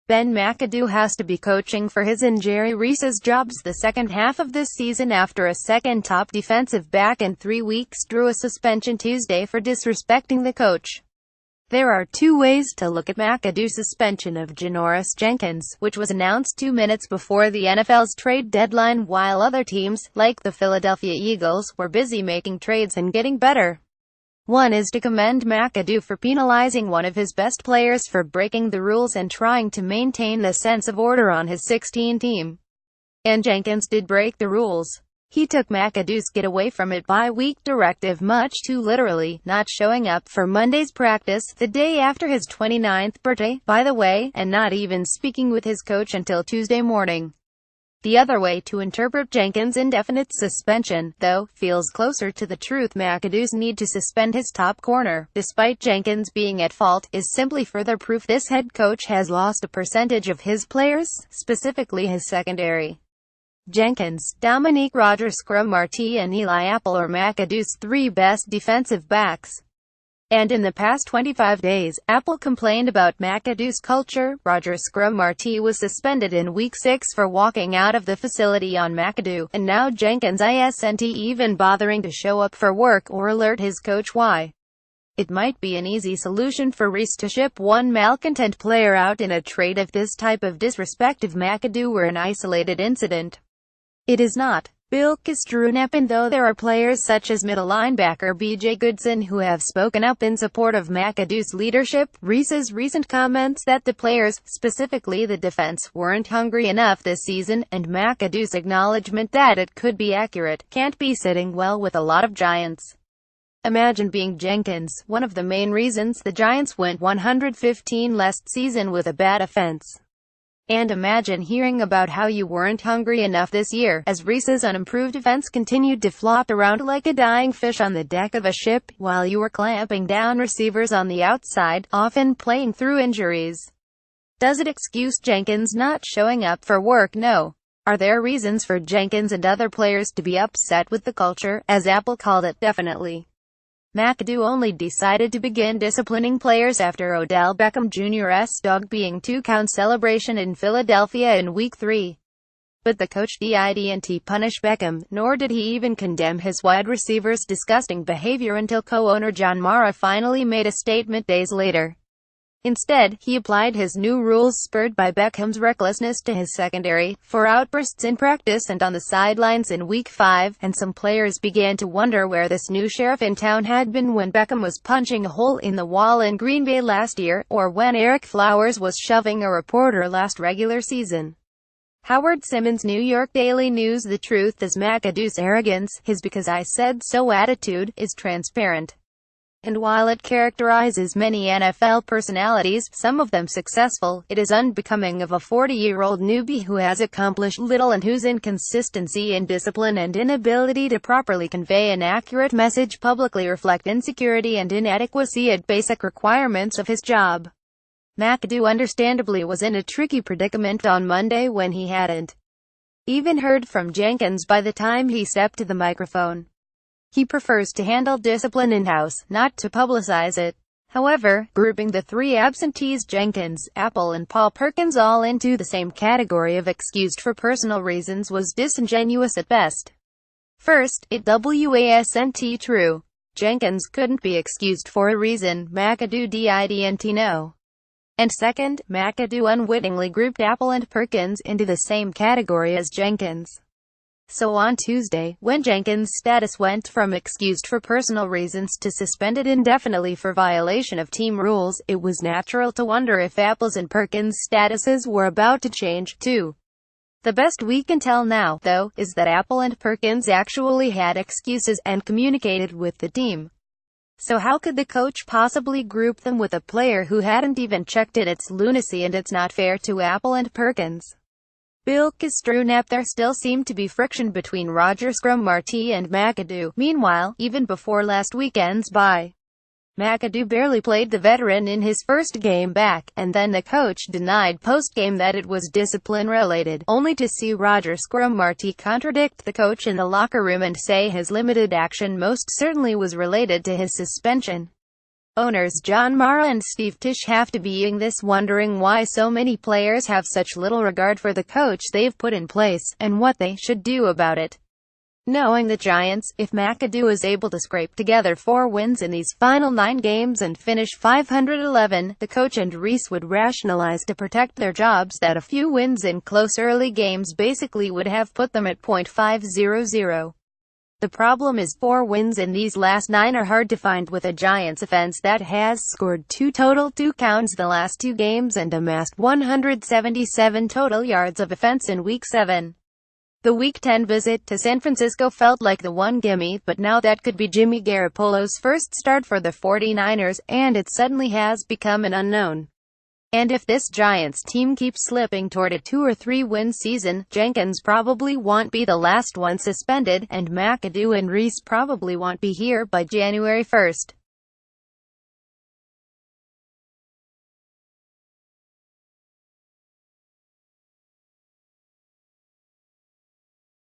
Ben McAdoo has to be coaching for his and Jerry Reese's jobs the second half of this season after a second top defensive back in 3 weeks drew a suspension Tuesday for disrespecting the coach. There are two ways to look at McAdoo's suspension of Janoris Jenkins, which was announced 2 minutes before the NFL's trade deadline while other teams, like the Philadelphia Eagles, were busy making trades and getting better. One is to commend McAdoo for penalizing one of his best players for breaking the rules and trying to maintain the sense of order on his 16 team. And Jenkins did break the rules. He took McAdoo's get away from it bye-week directive much too literally, not showing up for Monday's practice, the day after his 29th birthday, by the way, and not even speaking with his coach until Tuesday morning. The other way to interpret Jenkins' indefinite suspension, though, feels closer to the truth. McAdoo's need to suspend his top corner, despite Jenkins being at fault, is simply further proof this head coach has lost a percentage of his players, specifically his secondary. Jenkins, Dominique Rodgers-Cromartie and Eli Apple are McAdoo's three best defensive backs. And in the past 25 days, Apple complained about McAdoo's culture. Rodgers-Cromartie was suspended in Week 6 for walking out of the facility on McAdoo, and now Jenkins isn't even bothering to show up for work or alert his coach why. It might be an easy solution for Reese to ship one malcontent player out in a trade if this type of disrespect of McAdoo were an isolated incident. It is not. Bill and though there are players such as middle linebacker B.J. Goodson who have spoken up in support of McAdoo's leadership, Reese's recent comments that the players, specifically the defense, weren't hungry enough this season, and McAdoo's acknowledgement that it could be accurate, can't be sitting well with a lot of Giants. Imagine being Jenkins, one of the main reasons the Giants went 115 last season with a bad offense. And imagine hearing about how you weren't hungry enough this year, as Reese's unimproved offense continued to flop around like a dying fish on the deck of a ship, while you were clamping down receivers on the outside, often playing through injuries. Does it excuse Jenkins not showing up for work? No. Are there reasons for Jenkins and other players to be upset with the culture, as Apple called it? Definitely. McAdoo only decided to begin disciplining players after Odell Beckham Jr.'s dog-being-2-count celebration in Philadelphia in Week 3. But the coach didn't punish Beckham, nor did he even condemn his wide receivers' disgusting behavior until co-owner John Mara finally made a statement days later. Instead, he applied his new rules spurred by Beckham's recklessness to his secondary, for outbursts in practice and on the sidelines in Week 5, and some players began to wonder where this new sheriff in town had been when Beckham was punching a hole in the wall in Green Bay last year, or when Eric Flowers was shoving a reporter last regular season. Howard Simmons, New York Daily News. The truth is McAdoo's arrogance, his because I said so attitude, is transparent. And while it characterizes many NFL personalities, some of them successful, it is unbecoming of a 40-year-old newbie who has accomplished little and whose inconsistency in discipline and inability to properly convey an accurate message publicly reflect insecurity and inadequacy at basic requirements of his job. McAdoo understandably was in a tricky predicament on Monday when he hadn't even heard from Jenkins by the time he stepped to the microphone. He prefers to handle discipline in-house, not to publicize it. However, grouping the three absentees Jenkins, Apple and Paul Perkins all into the same category of excused for personal reasons was disingenuous at best. First, it wasn't true. Jenkins couldn't be excused for a reason, McAdoo didn't know. And second, McAdoo unwittingly grouped Apple and Perkins into the same category as Jenkins. So on Tuesday, when Jenkins' status went from excused for personal reasons to suspended indefinitely for violation of team rules, it was natural to wonder if Apple's and Perkins' statuses were about to change, too. The best we can tell now, though, is that Apple and Perkins actually had excuses and communicated with the team. So how could the coach possibly group them with a player who hadn't even checked in? It's lunacy, and it's not fair to Apple and Perkins. Bill there still seemed to be friction between Rodgers-Cromartie and McAdoo. Meanwhile, even before last weekend's bye, McAdoo barely played the veteran in his first game back, and then the coach denied post-game that it was discipline-related, only to see Rodgers-Cromartie contradict the coach in the locker room and say his limited action most certainly was related to his suspension. Owners John Mara and Steve Tisch have to be eating this, wondering why so many players have such little regard for the coach they've put in place, and what they should do about it. Knowing the Giants, if McAdoo is able to scrape together 4 wins in these final 9 games and finish 511, the coach and Reese would rationalize to protect their jobs that a few wins in close early games basically would have put them at .500. The problem is 4 wins in these last 9 are hard to find with a Giants offense that has scored 2 total touchdowns the last 2 games and amassed 177 total yards of offense in Week 7. The Week 10 visit to San Francisco felt like the one gimme, but now that could be Jimmy Garoppolo's first start for the 49ers, and it suddenly has become an unknown. And if this Giants team keeps slipping toward a 2 or 3 win season, Jenkins probably won't be the last one suspended, and McAdoo and Reese probably won't be here by January 1st.